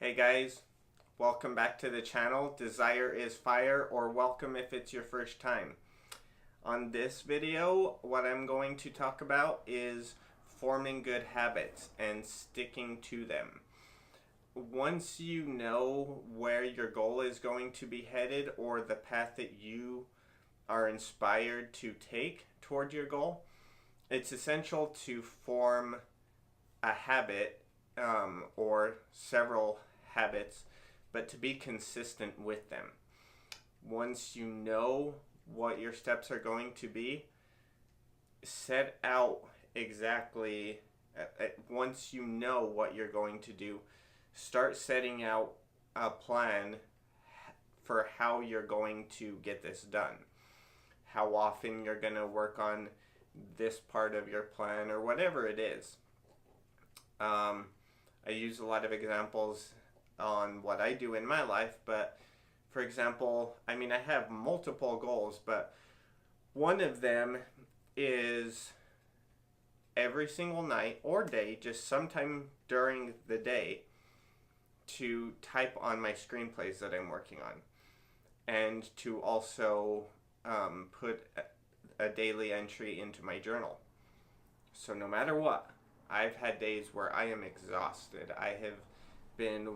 Hey guys, welcome back to the channel. Desire is Fire, or welcome if it's your first time. On this video, what I'm going to talk about is forming good habits and sticking to them. Once you know where your goal is going to be headed, or the path that you are inspired to take toward your goal, it's essential to form a habit or several habits, but to be consistent with them. Once you know what your steps are going to be, set out exactly, once you know what you're going to do, start setting out a plan for how you're going to get this done. How often you're going to work on this part of your plan, or whatever it is. I use a lot of examples on what I do in my life, but for example, I have multiple goals, but one of them is every single night or day, just sometime during the day, to type on my screenplays that I'm working on, and to also put a daily entry into my journal. So no matter what, I've had days where I am exhausted. I have been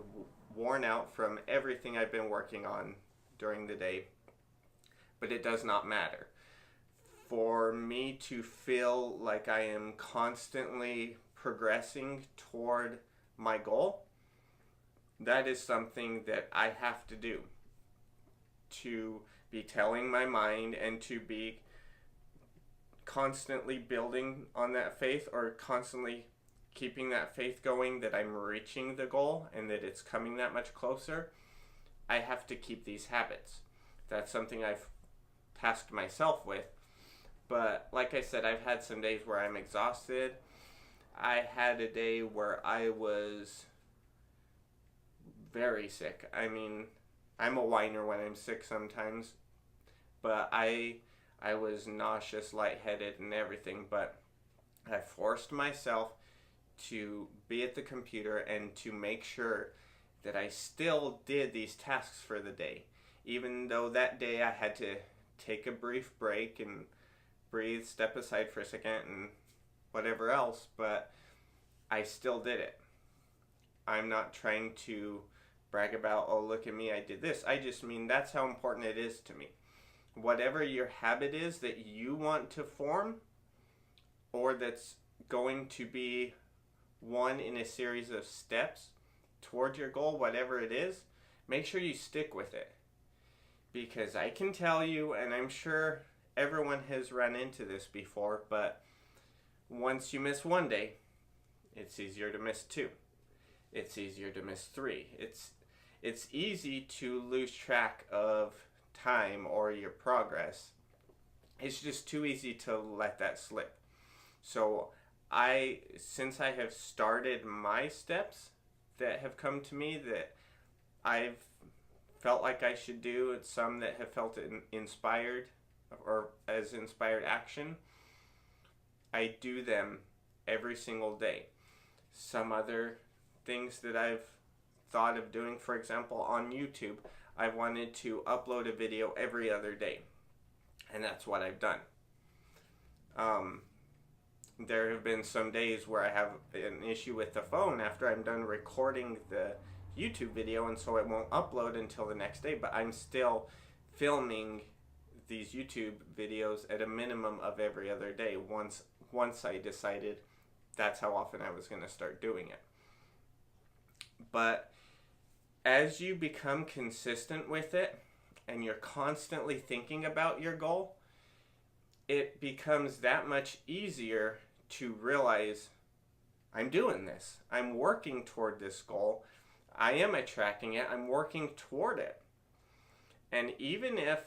worn out from everything I've been working on during the day, but it does not matter. For me to feel like I am constantly progressing toward my goal, that is something that I have to do, to be telling my mind and to be constantly building on that faith, or constantly keeping that faith going that I'm reaching the goal and that it's coming that much closer. I have to keep these habits. That's something I've tasked myself with. But like I said, I've had some days where I'm exhausted. I had a day where I was very sick. I'm a whiner when I'm sick sometimes, but I was nauseous, lightheaded, and everything, but I forced myself to be at the computer and to make sure that I still did these tasks for the day. Even though that day I had to take a brief break and breathe, step aside for a second, and whatever else, but I still did it. I'm not trying to brag about, oh, look at me, I did this. I just mean that's how important it is to me. Whatever your habit is that you want to form, or that's going to be one in a series of steps toward your goal, whatever it is, make sure you stick with it. Because I can tell you, and I'm sure everyone has run into this before, but once you miss one day, it's easier to miss two. It's easier to miss three. It's easy to lose track of time or your progress. It's just too easy to let that slip. So since I have started my steps that have come to me that I've felt like I should do, and some that have felt inspired or as inspired action, I do them every single day. Some other things that I've thought of doing, for example, on YouTube, I wanted to upload a video every other day, and that's what I've done. There have been some days where I have an issue with the phone after I'm done recording the YouTube video, and so it won't upload until the next day, but I'm still filming these YouTube videos at a minimum of every other day once I decided that's how often I was going to start doing it. But as you become consistent with it and you're constantly thinking about your goal, it becomes that much easier to realize, I'm doing this. I'm working toward this goal. I am attracting it. I'm working toward it. And even if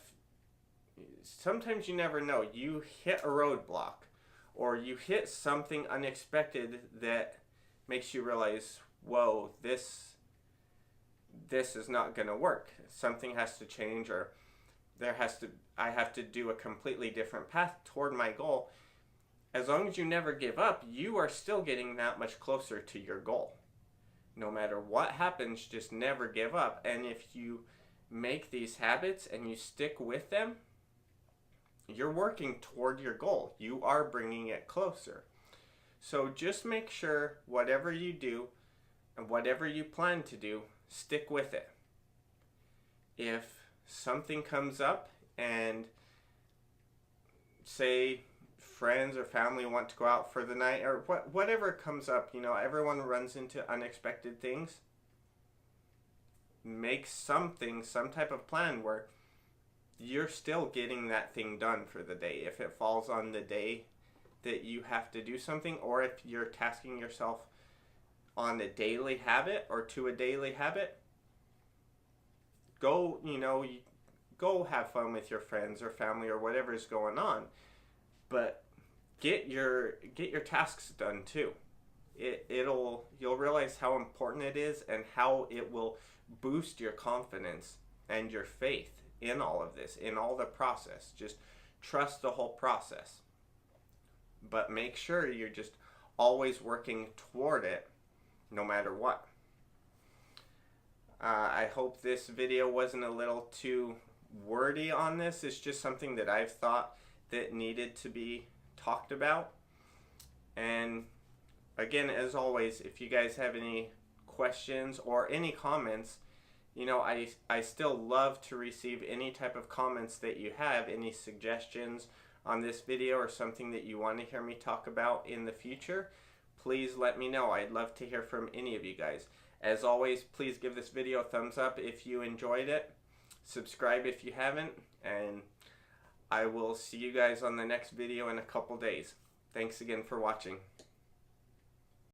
sometimes you never know, you hit a roadblock or you hit something unexpected that makes you realize, whoa, this is not going to work. Something has to change, or I have to do a completely different path toward my goal. As long as you never give up, you are still getting that much closer to your goal. No matter what happens, just never give up. And if you make these habits and you stick with them, you're working toward your goal. You are bringing it closer. So just make sure whatever you do and whatever you plan to do, stick with it. If something comes up and say friends or family want to go out for the night, or whatever comes up, everyone runs into unexpected things. Make some type of plan where you're still getting that thing done for the day. If it falls on the day that you have to do something, or if you're tasking yourself on a daily habit or to a daily habit, go have fun with your friends or family or whatever is going on, but get your tasks done too. You'll realize how important it is and how it will boost your confidence and your faith in all of this, in all the process. Just trust the whole process, but make sure you're just always working toward it no matter what. I hope this video wasn't a little too wordy on this. It's just something that I've thought that needed to be talked about. And again, as always, if you guys have any questions or any comments, I still love to receive any type of comments that you have, any suggestions on this video or something that you want to hear me talk about in the future. Please let me know. I'd love to hear from any of you guys. As always, please give this video a thumbs up if you enjoyed it. Subscribe if you haven't, and I will see you guys on the next video in a couple days. Thanks again for watching.